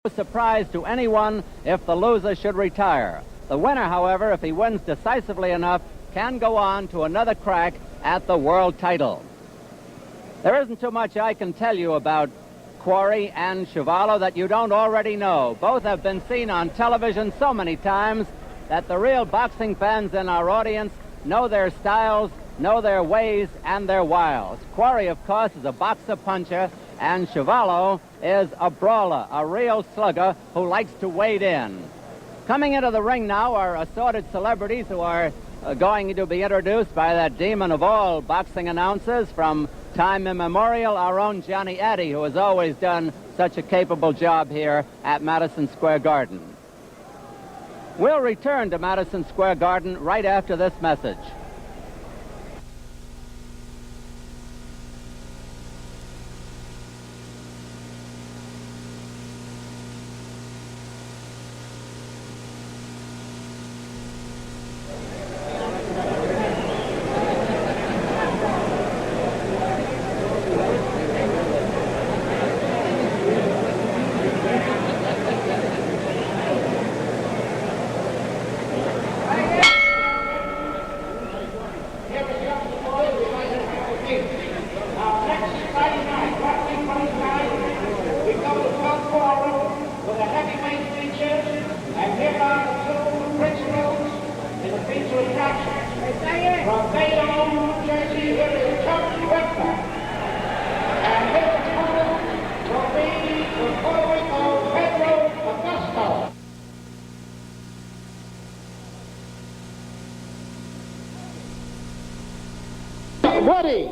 No surprise to anyone if the loser should retire. The winner, however, if he wins decisively enough, can go on to another crack at the world title. There isn't too much I can tell you about Quarry and Chuvalo that you don't already know. Both have been seen on television so many times that the real boxing fans in our audience know their styles, know their ways, and their wiles. Quarry, of course, is a boxer-puncher, and Chuvalo is a brawler, a real slugger who likes to wade in. Coming into the ring now are assorted celebrities who are going to be introduced by that demon of all boxing announcers from time immemorial, our own Johnny Addy, who has always done such a capable job here at Madison Square Garden. We'll return to Madison Square Garden right after this message. Woody.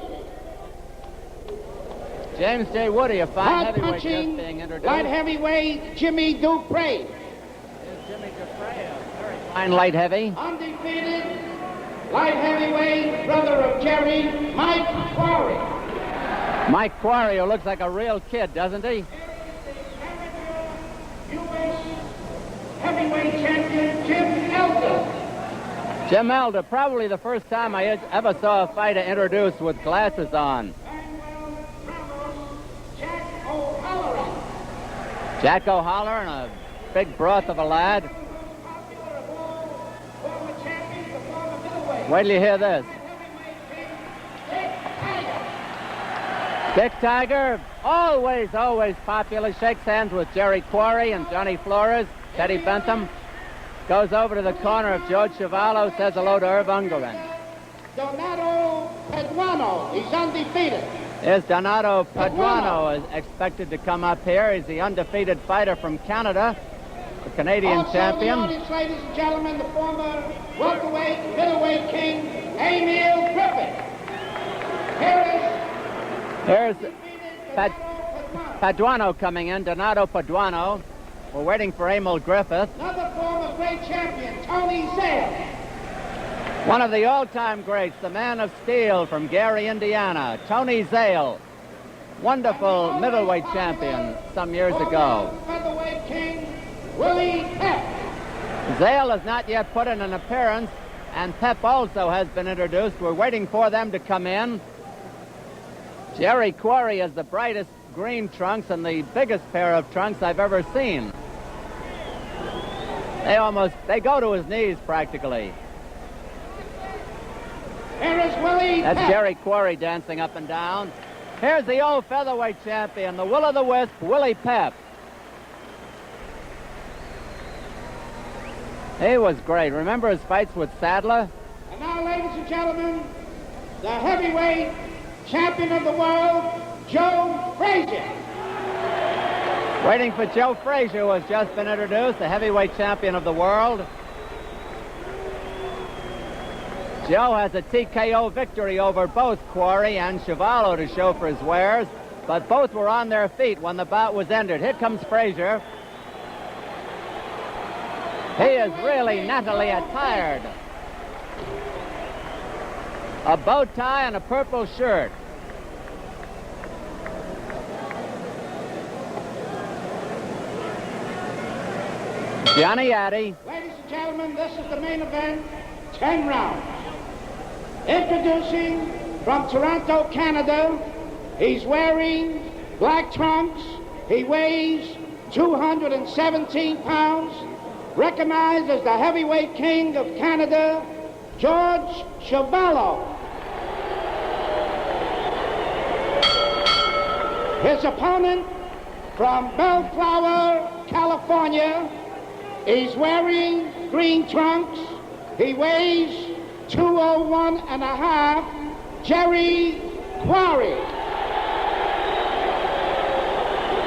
James J. Woody, a fine heavyweight just being introduced. Light heavyweight Jimmy Dupre. Here's Jimmy Dupre, a very fine light heavy. Undefeated light heavyweight brother of Jerry, Mike Quarry. Mike Quarry, who looks like a real kid, doesn't he? U.S. heavyweight champion Jim Elder. Jim Elder, probably the first time I ever saw a fighter introduced with glasses on. Jack O'Halloran, a big broth of a lad. Wait till you hear this. Dick Tiger, always popular, shakes hands with Jerry Quarry and Johnny Flores, Teddy Bentham. Goes over to the corner of George Chuvalo, says hello to Irv Ungerman. Donato Paduano, he's undefeated. Here's Donato Paduano, is expected to come up here. He's the undefeated fighter from Canada, the Canadian champion. Also in the audience, ladies and gentlemen, the former welterweight, middleweight king, Emil Griffith. Here's Paduano coming in, Donato Paduano. We're waiting for Emil Griffith. Another former great champion, Tony Zelle. One of the all-time greats, the man of steel from Gary, Indiana, Tony Zelle. Wonderful middleweight champion some years ago. Featherweight king, Willie Pep. Zelle has not yet put in an appearance, and Pep also has been introduced. We're waiting for them to come in. Jerry Quarry has the brightest green trunks and the biggest pair of trunks I've ever seen. They go to his knees practically. Here is Willie That's Pep. Jerry Quarry dancing up and down. Here's the old featherweight champion, the will-o'-the-wisp, Willie Pep. He was great. Remember his fights with Sadler? And now, ladies and gentlemen, the heavyweight champion of the world, Joe Frazier. Waiting for Joe Frazier, who has just been introduced, the heavyweight champion of the world. Joe has a TKO victory over both Quarry and Chuvalo to show for his wares, but both were on their feet when the bout was ended. Here comes Frazier. He is really nattily attired. A bow tie and a purple shirt. Johnny Addy. Ladies and gentlemen, this is the main event, 10 rounds. Introducing from Toronto, Canada, he's wearing black trunks. He weighs 217 pounds, recognized as the heavyweight king of Canada, George Chuvalo. His opponent from Bellflower, California, is wearing green trunks. He weighs 201 and a half, Jerry Quarry.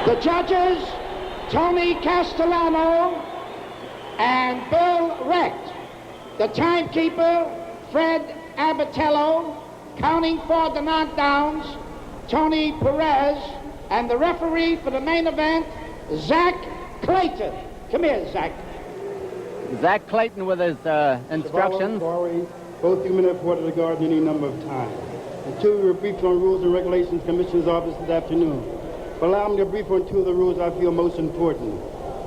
The judges, Tony Castellano and Bill Recht. The timekeeper, Fred Abatello, counting for the knockdowns, Tony Perez, and the referee for the main event, Zach Clayton. Come here, Zach. Zach Clayton with his instructions. Quarry, both you men have reported regarding any number of times. And two, we were briefed on rules and regulations, Commissioner's office this afternoon. But allow me to brief on two of the rules I feel most important.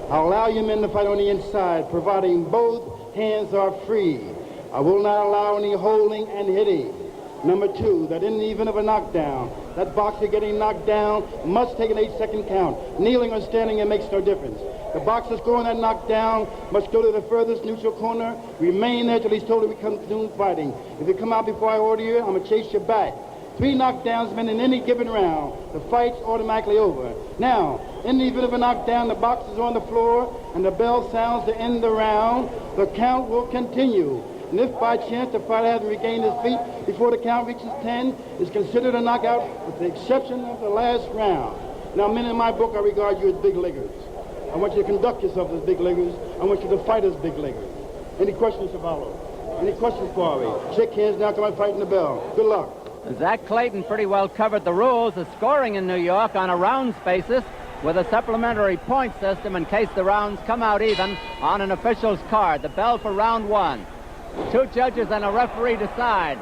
I'll allow you men to fight on the inside, providing both hands are free. I will not allow any holding and hitting. Number two, that in the event of a knockdown, that boxer getting knocked down must take an 8-second count. Kneeling or standing, it makes no difference. The boxer scoring that knockdown must go to the furthest neutral corner, remain there till he's told to become soon fighting. If you come out before I order you, I'm going to chase you back. 3 knockdowns men in any given round. The fight's automatically over. Now, in the event of a knockdown, the boxer's on the floor and the bell sounds to end the round. The count will continue. And if by chance the fighter hasn't regained his feet before the count reaches 10, it's considered a knockout with the exception of the last round. Now, men, in my book, I regard you as big leaguers. I want you to conduct yourself as big leaguers. I want you to fight as big leaguers. Any questions, Chuvalo? Any questions, Quarry? Shake hands now, come on, fighting the bell. Good luck. Zach Clayton pretty well covered the rules of scoring in New York on a rounds basis with a supplementary point system in case the rounds come out even on an official's card. The bell for round 1. 2 judges and a referee decide.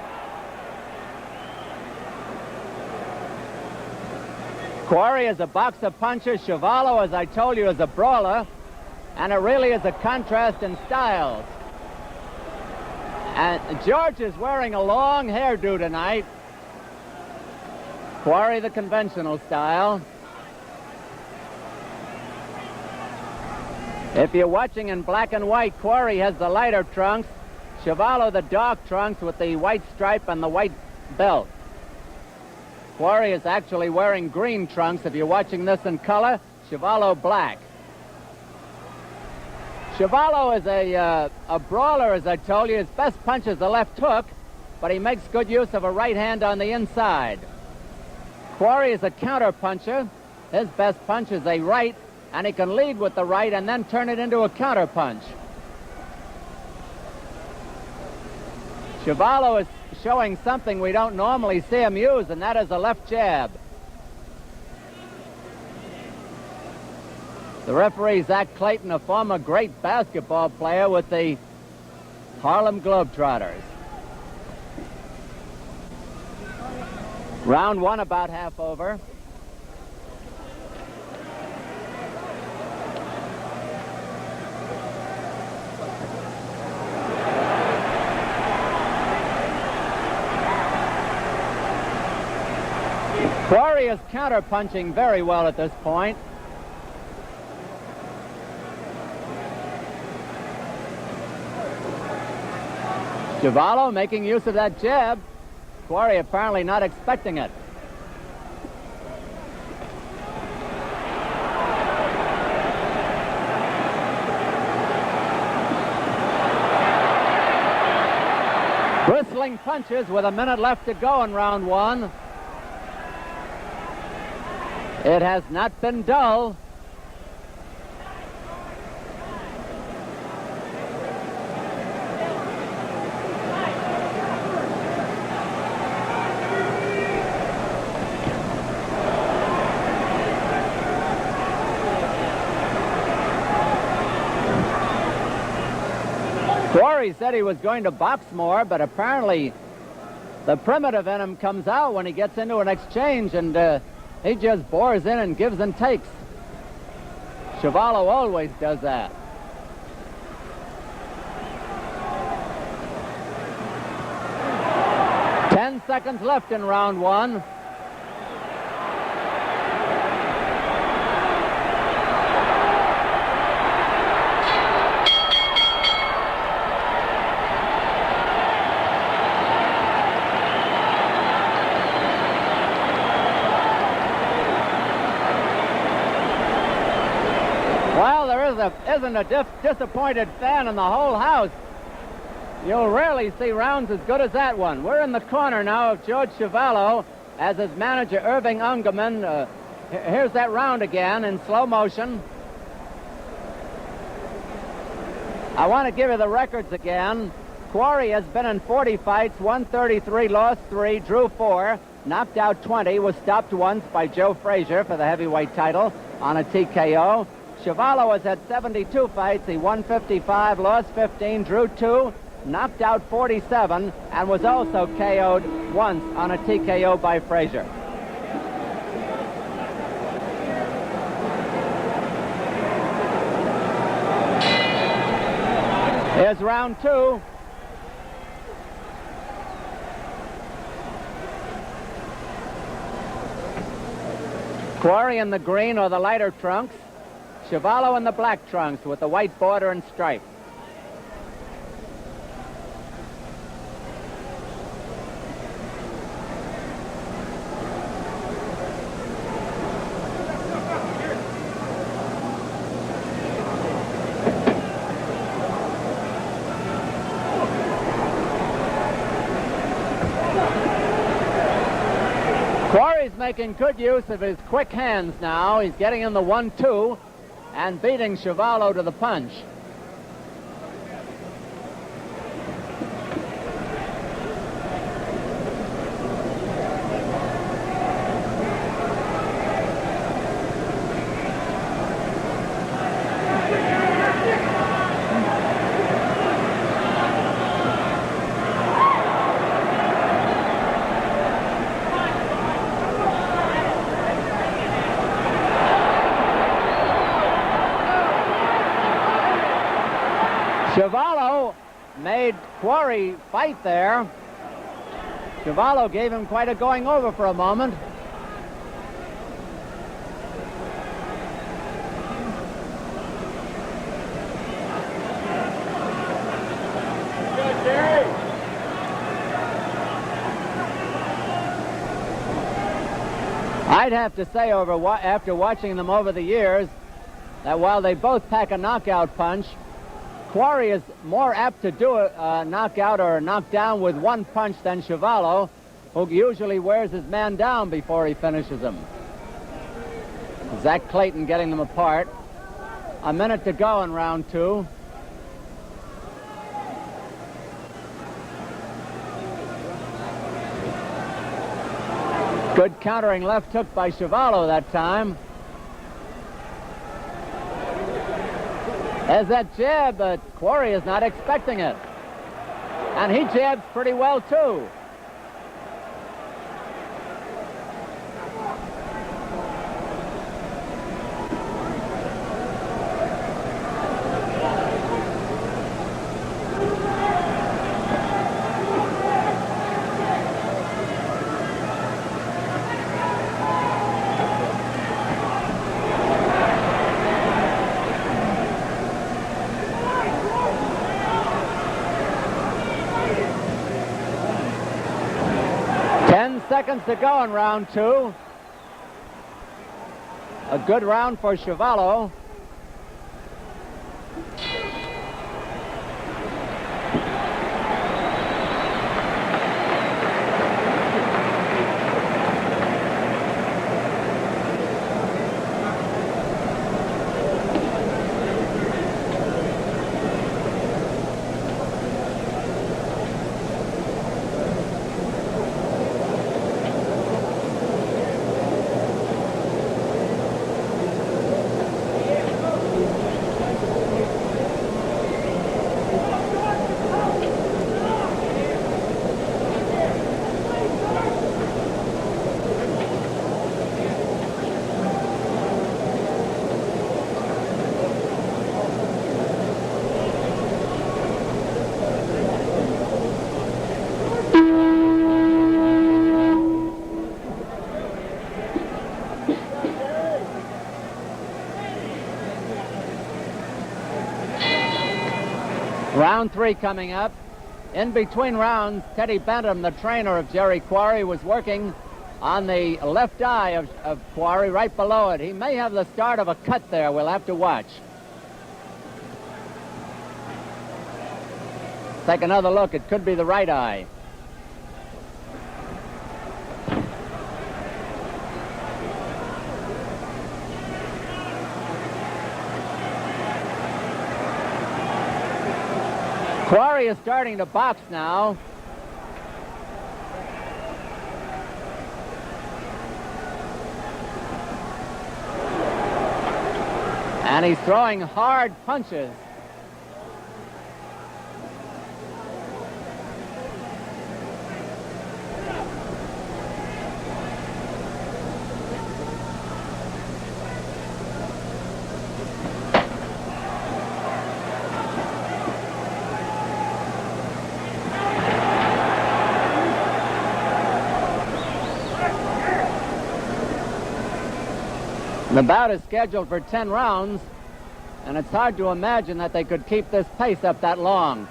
Quarry is a boxer puncher. Chuvalo, as I told you, is a brawler. And it really is a contrast in styles. And George is wearing a long hairdo tonight. Quarry the conventional style. If you're watching in black and white, Quarry has the lighter trunks. Chuvalo the dark trunks with the white stripe and the white belt. Quarry is actually wearing green trunks. If you're watching this in color, Chuvalo black. Chuvalo is a brawler, as I told you. His best punch is the left hook, but he makes good use of a right hand on the inside. Quarry is a counter puncher. His best punch is a right, and he can lead with the right and then turn it into a counter punch. Chuvalo is showing something we don't normally see him use, and that is a left jab. The referee, Zach Clayton, a former great basketball player with the Harlem Globetrotters. Round 1 about half over. Quarry is counter-punching very well at this point. Chuvalo making use of that jab. Quarry apparently not expecting it. Bristling punches with a minute left to go in round 1. It has not been dull. Quarry said he was going to box more, but apparently the primitive in him comes out when he gets into an exchange, and he just bores in and gives and takes. Chuvalo always does that. Ten seconds left in round 1. Well, there isn't a disappointed fan in the whole house. You'll rarely see rounds as good as that one. We're in the corner now of George Chuvalo as his manager, Irving Ungerman. Here's that round again in slow motion. I want to give you the records again. Quarry has been in 40 fights, won 33, lost 3, drew 4, knocked out 20, was stopped once by Joe Frazier for the heavyweight title on a TKO. Chuvalo has had 72 fights. He won 55, lost 15, drew 2, knocked out 47, and was also KO'd once on a TKO by Frazier. Here's round 2. Quarry in the green or the lighter trunks. Chuvalo in the black trunks with the white border and stripe. Quarry's making good use of his quick hands now. He's getting in the 1-2 and beating Chuvalo to the punch. Chuvalo made Quarry fight there. Chuvalo gave him quite a going over for a moment. I'd have to say, after watching them over the years, that while they both pack a knockout punch, Quarry is more apt to do a knockout or a knockdown with one punch than Chuvalo, who usually wears his man down before he finishes him. Zach Clayton getting them apart. A minute to go in round 2. Good countering left hook by Chuvalo that time. There's that jab, but Quarry is not expecting it. And he jabs pretty well, too. Seconds to go in round 2. A good round for Chuvalo. Round 3 coming up. In between rounds, Teddy Bentham, the trainer of Jerry Quarry, was working on the left eye of Quarry, right below it. He may have the start of a cut there. We'll have to watch. Take another look. It could be the right eye. Quarry is starting to box now. And he's throwing hard punches. The bout is scheduled for 10 rounds, and it's hard to imagine that they could keep this pace up that long.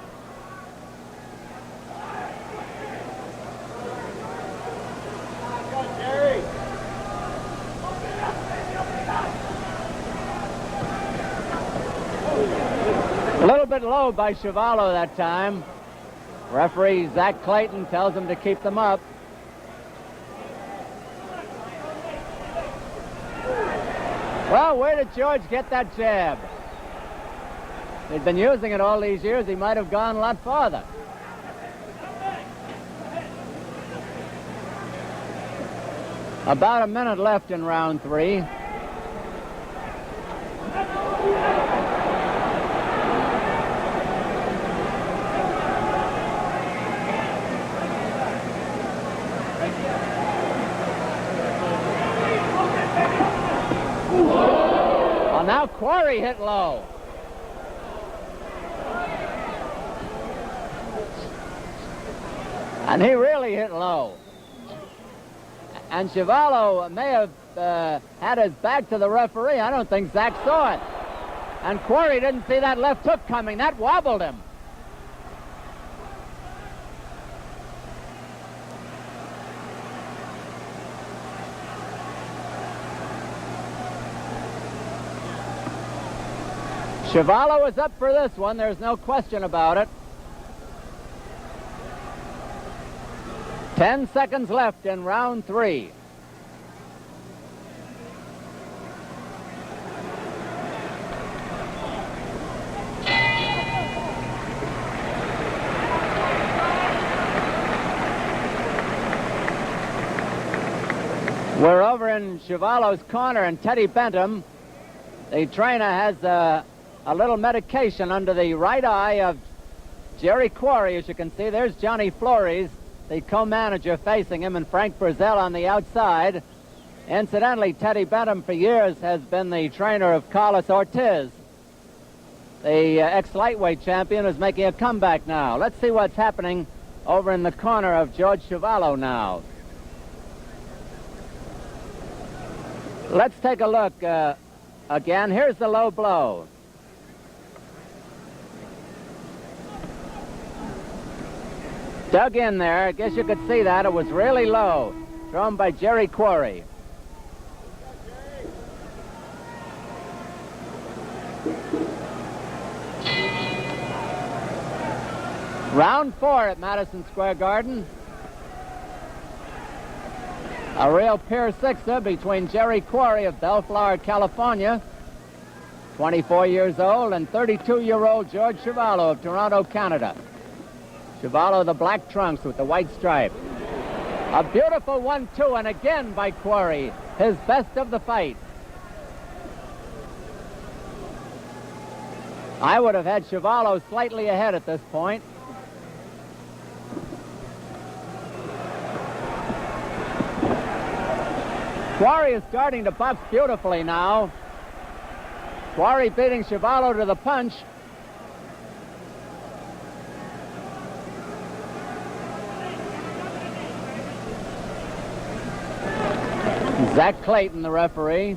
A little bit low by Chuvalo that time. Referee Zach Clayton tells him to keep them up. Well, where did George get that jab? If he'd been using it all these years, he might have gone a lot farther. About a minute left in round 3. Now Quarry hit low. And he really hit low. And Chuvalo may have had his back to the referee. I don't think Zach saw it. And Quarry didn't see that left hook coming. That wobbled him. Chuvalo is up for this one. There's no question about it. 10 seconds left in round 3. We're over in Chuvalo's corner, and Teddy Bentham, the trainer, has a little medication under the right eye of Jerry Quarry. As you can see, there's Johnny Flores, the co-manager, facing him, and Frank Brazell on the outside. Incidentally, Teddy Bentham for years has been the trainer of Carlos Ortiz. The ex-lightweight champion is making a comeback now. Let's see what's happening over in the corner of George Chuvalo now. Let's take a look again. Here's the low blow. Dug in there. I guess you could see that. It was really low. Thrown by Jerry Quarry. Round 4 at Madison Square Garden. A real Pier 6er between Jerry Quarry of Bellflower, California, 24 years old, and 32-year-old George Chuvalo of Toronto, Canada. Chuvalo, the black trunks with the white stripe. A beautiful 1-2, and again by Quarry, his best of the fight. I would have had Chuvalo slightly ahead at this point. Quarry is starting to box beautifully now. Quarry beating Chuvalo to the punch. Zach Clayton, the referee,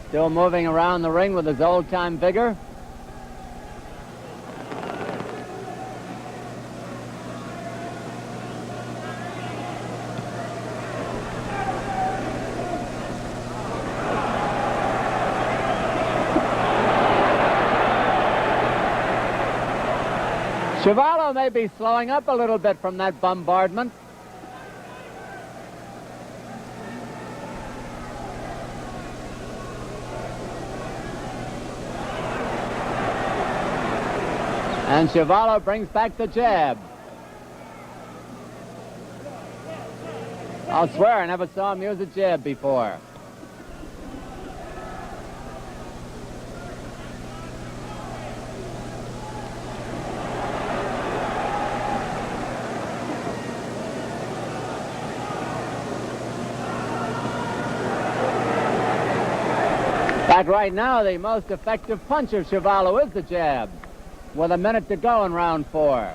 still moving around the ring with his old-time vigor. Chuvalo may be slowing up a little bit from that bombardment. And Chuvalo brings back the jab. I'll swear I never saw him use a jab before. In fact, right now, the most effective punch of Chuvalo is the jab, with a minute to go in round 4.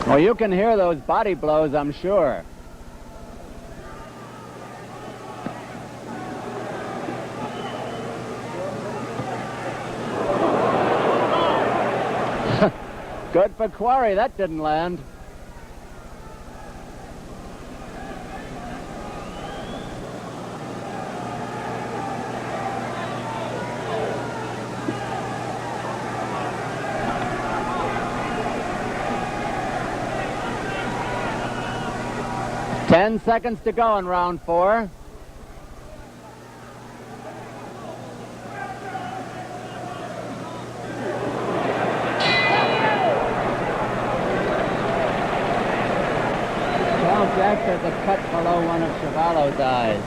Well, you can hear those body blows, I'm sure. Good for Quarry. That didn't land. Ten seconds to go in round 4. After the cut below one of Chuvalo's eyes.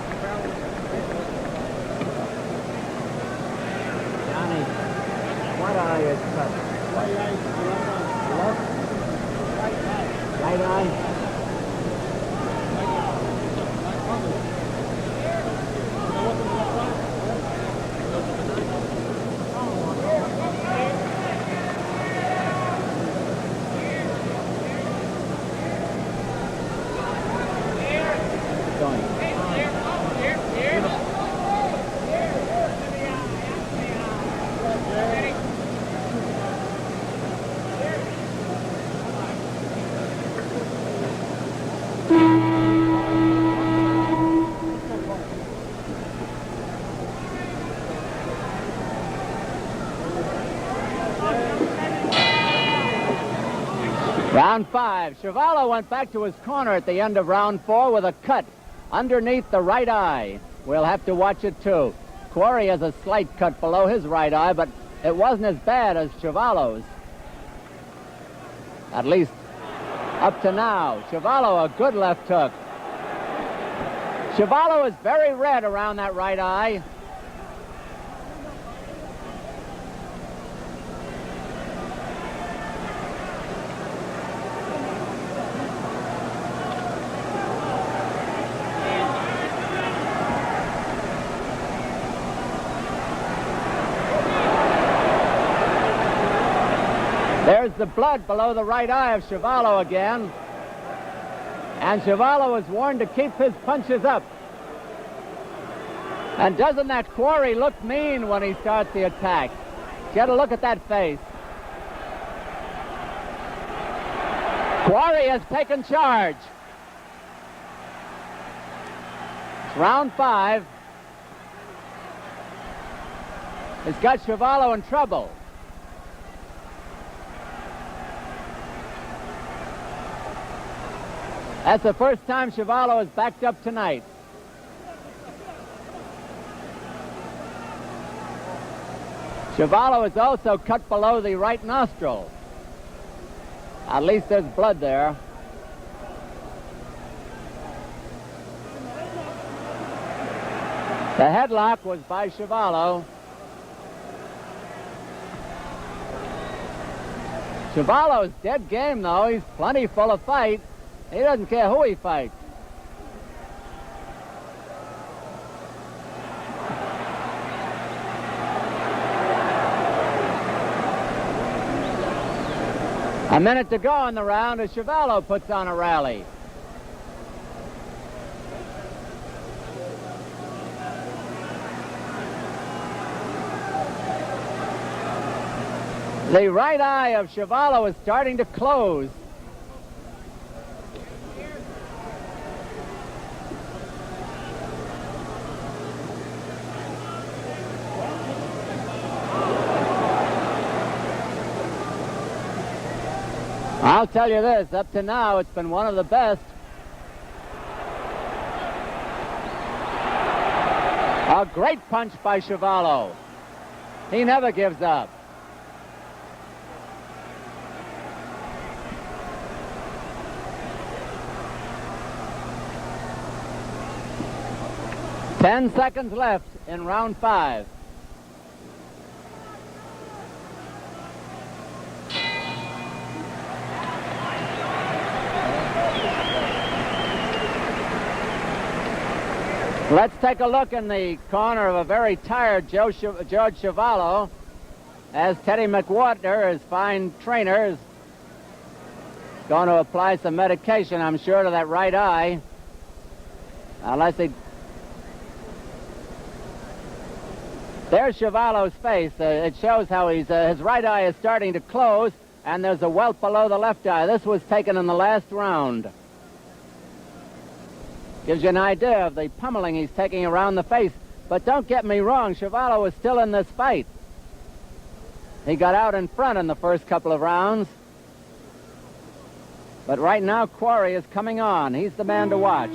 Johnny, what eye is cut? Left? Right eye? Round 5. Chuvalo went back to his corner at the end of round 4 with a cut underneath the right eye. We'll have to watch it, too. Quarry has a slight cut below his right eye, but it wasn't as bad as Chuvalo's. At least up to now. Chuvalo, a good left hook. Chuvalo is very red around that right eye. There's the blood below the right eye of Chuvalo again. And Chuvalo is warned to keep his punches up. And doesn't that Quarry look mean when he starts the attack? Get a look at that face. Quarry has taken charge. It's round 5. It's got Chuvalo in trouble. That's the first time Chuvalo has backed up tonight. Chuvalo is also cut below the right nostril. At least there's blood there. The headlock was by Chuvalo. Chuvalo's dead game, though. He's plenty full of fight. He doesn't care who he fights. A minute to go in the round as Chuvalo puts on a rally. The right eye of Chuvalo is starting to close. I'll tell you this, up to now, it's been one of the best. A great punch by Chuvalo. He never gives up. Ten seconds left in round 5. Let's take a look in the corner of a very tired George Chuvalo as Teddy McWhorter, his fine trainer, is going to apply some medication, I'm sure, to that right eye. Unless he... There's Chuvalo's face. It shows how his right eye is starting to close, and there's a welt below the left eye. This was taken in the last round. Gives you an idea of the pummeling he's taking around the face. But don't get me wrong, Chuvalo is still in this fight. He got out in front in the first couple of rounds. But right now, Quarry is coming on. He's the man to watch.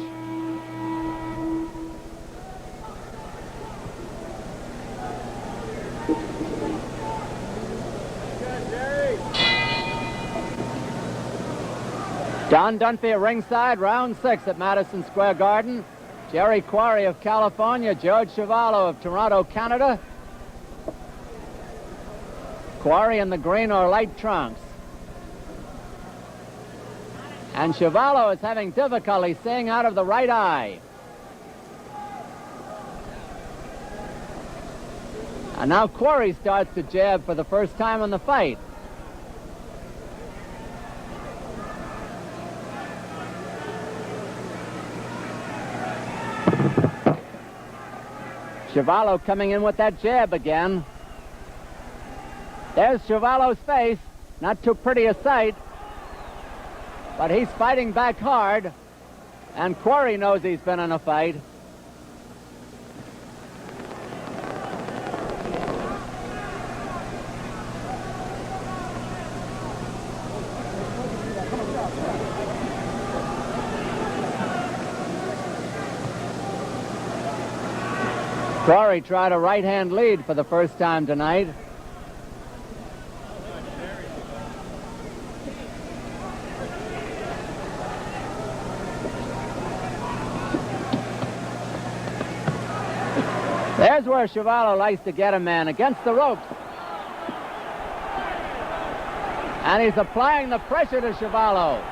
Don Dunphy at ringside, round 6 at Madison Square Garden. Jerry Quarry of California, George Chuvalo of Toronto, Canada. Quarry in the green or light trunks. And Chuvalo is having difficulty seeing out of the right eye. And now Quarry starts to jab for the first time in the fight. Chuvalo coming in with that jab again. There's Chuvalo's face. Not too pretty a sight. But he's fighting back hard. And Quarry knows he's been in a fight. Quarry tried a right-hand lead for the first time tonight. There's where Chuvalo likes to get a man, against the ropes. And he's applying the pressure to Chuvalo.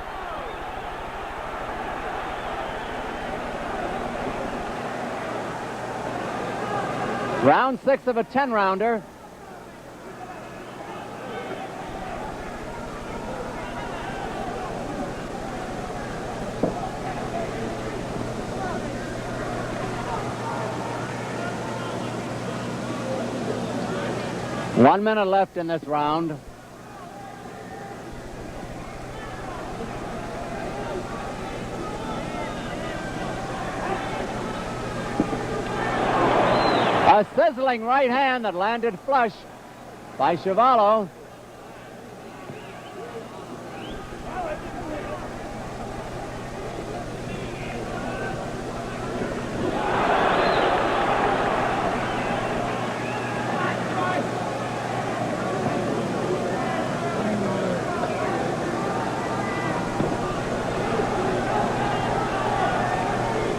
Round 6 of a 10-rounder. One minute left in this round. A sizzling right hand that landed flush by Chuvalo.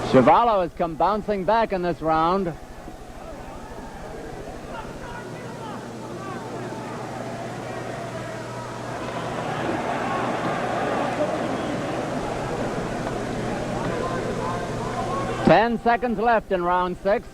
Chuvalo has come bouncing back in this round. Ten seconds left in round 6.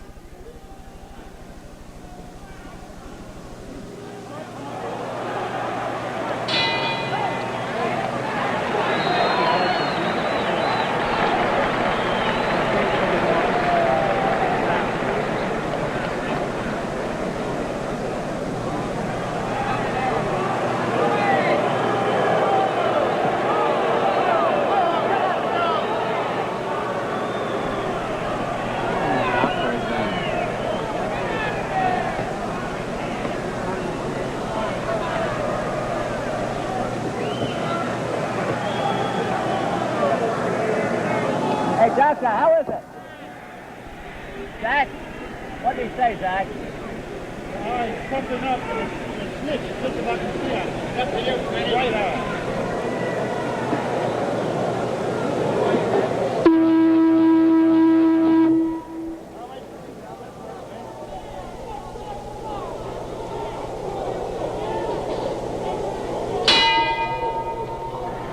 how is it? Zach? What did he say, Zach? He's something up and it's snitched, just if I can see it. That's the right eye.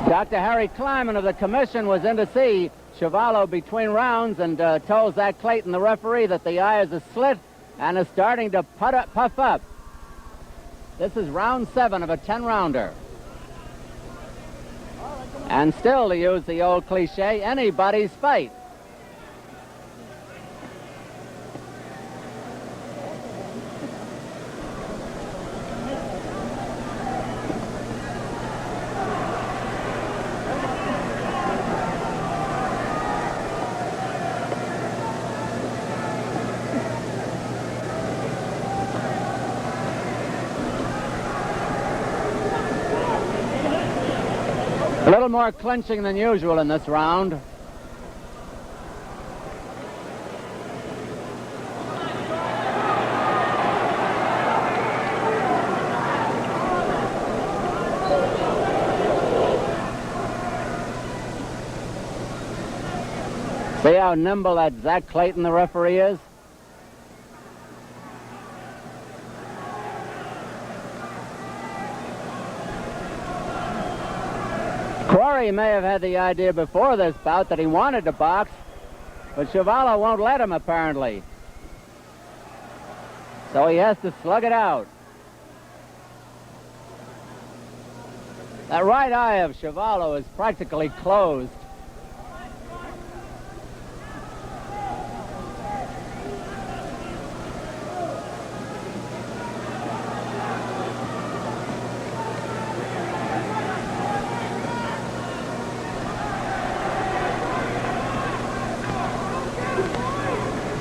Dr. Harry Klimov of the commission was in to see Chuvalo between rounds and told Zach Clayton, the referee, that the eye is a slit and is starting to puff up. This is round 7 of a 10-rounder. And still, to use the old cliche, anybody's fight. A little more clinching than usual in this round. See how nimble that Zach Clayton, the referee, is? Quarry may have had the idea before this bout that he wanted to box, but Chuvalo won't let him, apparently. So he has to slug it out. That right eye of Chuvalo is practically closed.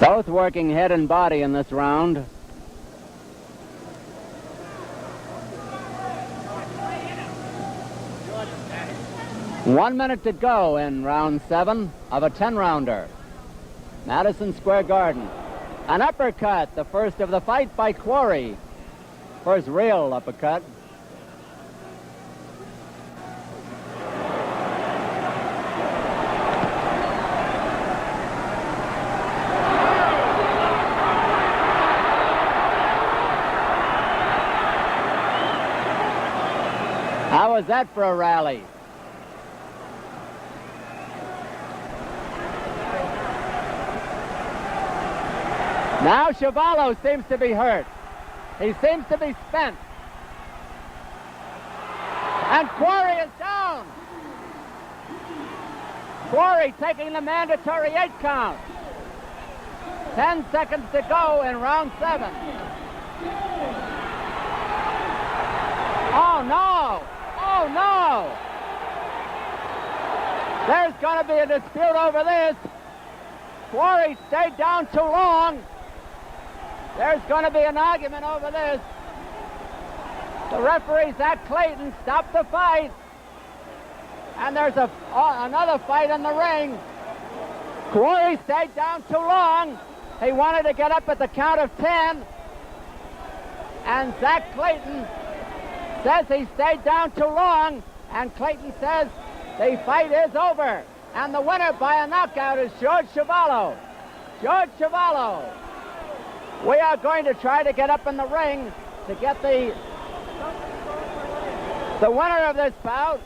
Both working head and body in this round. One minute to go in round 7 of a 10-rounder. Madison Square Garden. An uppercut, the first of the fight by Quarry. First real uppercut. How was that for a rally? Now Chuvalo seems to be hurt. He seems to be spent. And Quarry is down. Quarry taking the mandatory 8 count. 10 seconds to go in round 7. Oh, no. Oh, no! There's going to be a dispute over this. Quarry stayed down too long. There's going to be an argument over this. The referee, Zach Clayton, stopped the fight. And there's another fight in the ring. Quarry stayed down too long. He wanted to get up at the count of 10. And Zach Clayton says he stayed down too long, and Clayton says the fight is over. And the winner by a knockout is George Chuvalo. George Chuvalo. We are going to try to get up in the ring to get the winner of this bout.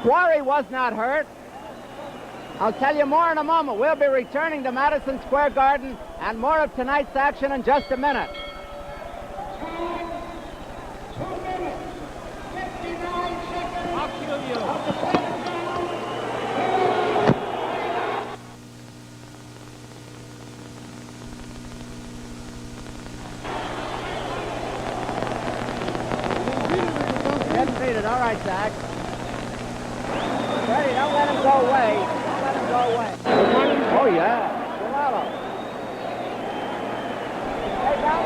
Quarry was not hurt. I'll tell you more in a moment. We'll be returning to Madison Square Garden and more of tonight's action in just a minute. 2 minutes, 59 seconds. I'll kill you. Of the 7th round. Defeated. All right, Zach. Ready, don't let him go away. Don't let him go away. Oh, yeah. Chuvalo. Stay down.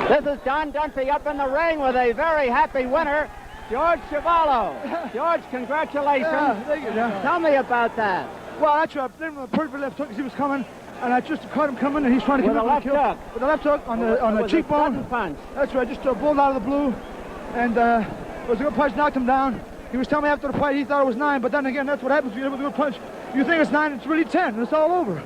This is Don Dunphy up in the ring with a very happy winner, George Chuvalo. George, congratulations. Yeah, thank you, John. Tell me about that. Well, that's right. Then the perfect left hook as he was coming, and I just caught him coming, and he's trying to With come a in left hook. With a left hook on the cheekbone. Punch. That's right. Just pulled out of the blue, and it was a good punch, knocked him down. He was telling me after the fight he thought it was 9, but then again, that's what happens when you have a good punch. You think it's 9, it's really 10, and it's all over.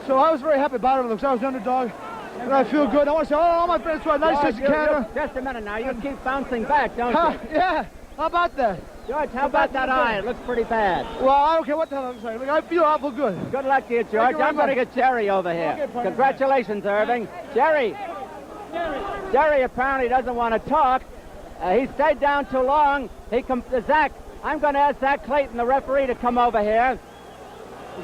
So I was very happy about it because I was the underdog, and I feel good. I want to say, all my friends who are United States of Canada. Just a minute now. You keep bouncing back, don't you? Yeah. How about that? George, how about that eye? It looks pretty bad. Well, I don't care what the hell I'm saying. Look, I feel awful good. Good luck to you, George. I'm going to get Jerry over here. Okay, partner. Congratulations, Irving. Jerry apparently doesn't want to talk. He stayed down too long. Zach, I'm going to ask Zach Clayton, the referee, to come over here.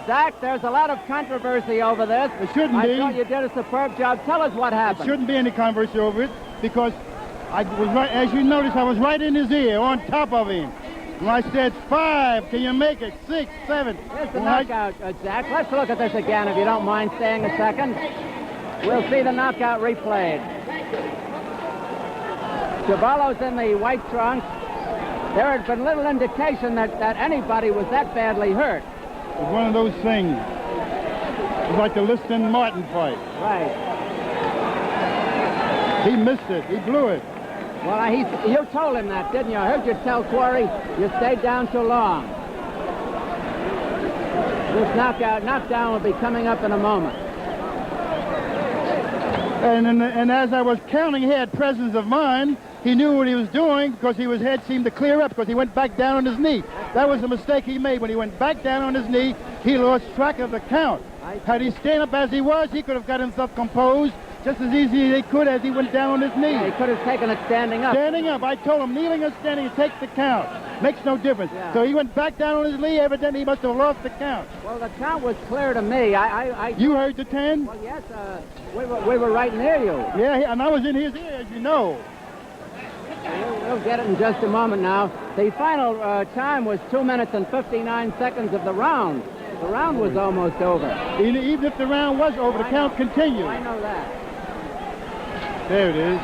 Zach, there's a lot of controversy over this. It shouldn't be. I thought you did a superb job. Tell us what happened. There shouldn't be any controversy over it because I was right, as you noticed, I was right in his ear, on top of him. When I said 5, can you make it? 6, 7. Here's the knockout, Zach. Let's look at this again, if you don't mind staying a second. We'll see the knockout replayed. Chuvalo's in the white trunks. There had been little indication that anybody was that badly hurt. It was one of those things. It was like the Liston Martin fight. Right. He missed it. He blew it. Well, you told him that, didn't you? I heard you tell Quarry you stayed down too long. This knockdown will be coming up in a moment. And as I was counting, he had presence of mind. He knew what he was doing because his head seemed to clear up because he went back down on his knee. That was the mistake he made. When he went back down on his knee, he lost track of the count. Had he stayed up as he was, he could have got himself composed just as easy as he could as he went down on his knee. Yeah, he could have taken it standing up. Standing up. I told him, kneeling or standing, take the count. Makes no difference. Yeah. So he went back down on his knee. Evidently, he must have lost the count. Well, the count was clear to me. You heard the 10? Well, yes. We were right near you. Yeah, and I was in his ear, as you know. We'll get it in just a moment now. The final time was 2 minutes and 59 seconds of the round. The round was almost over. Even if the round was over, the count continued. I know that. There it is.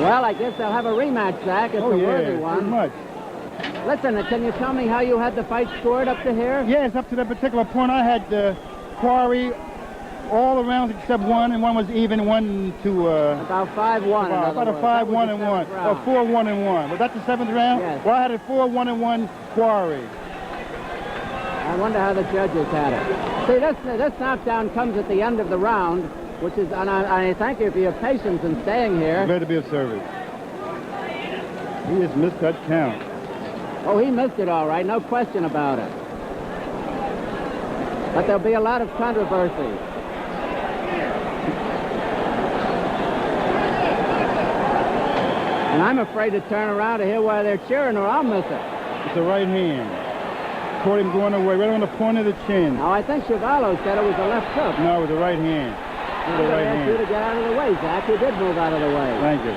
Well, I guess they'll have a rematch, Zach. It's a worthy one. Pretty much. Listen, can you tell me how you had the fight scored up to here? Yes, up to that particular point, I had Quarry all the rounds except one, and one was even, one to... About 5-1. About a 5-1 and 1. Or 4-1 and 1. Was that the 7th round? Yes. Well, I had a 4-1 and 1 Quarry. I wonder how the judges had it. See, this knockdown comes at the end of the round, which is, and I thank you for your patience in staying here. Glad to be of service. He just missed that count. Oh, he missed it all right, no question about it. But there'll be a lot of controversy. And I'm afraid to turn around to hear why they're cheering or I'll miss it. It's the right hand. Caught him going away, right on the point of the chin. Now, I think Chuvalo said it was the left hook. No, it was the right hand. I'm going to ask you to get out of the way, Zach. You did move out of the way. Thank you.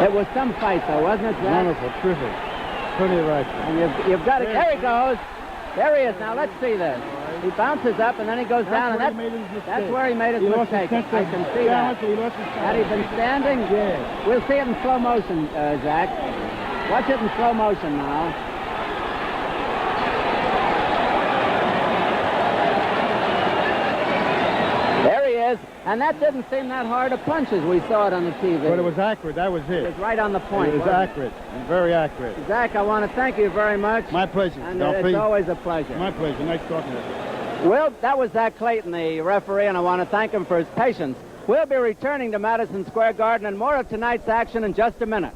It was some fight, though, wasn't it, Zach? Wonderful, terrific. Plenty of action. And you've got it. There he goes. There he is. Now, let's see this. He bounces up, and then he goes down, and that's where he made his mistake. I can see that. Had he been standing? Yes. We'll see it in slow motion, Zach. Watch it in slow motion now. There he is. And that didn't seem that hard a punch as we saw it on the TV. But it was accurate. That was it. It was right on the point. It was accurate. And very accurate. Zach, I want to thank you very much. My pleasure. And it's always a pleasure. My pleasure. Nice talking to you. Well, that was Zach Clayton, the referee, and I want to thank him for his patience. We'll be returning to Madison Square Garden and more of tonight's action in just a minute.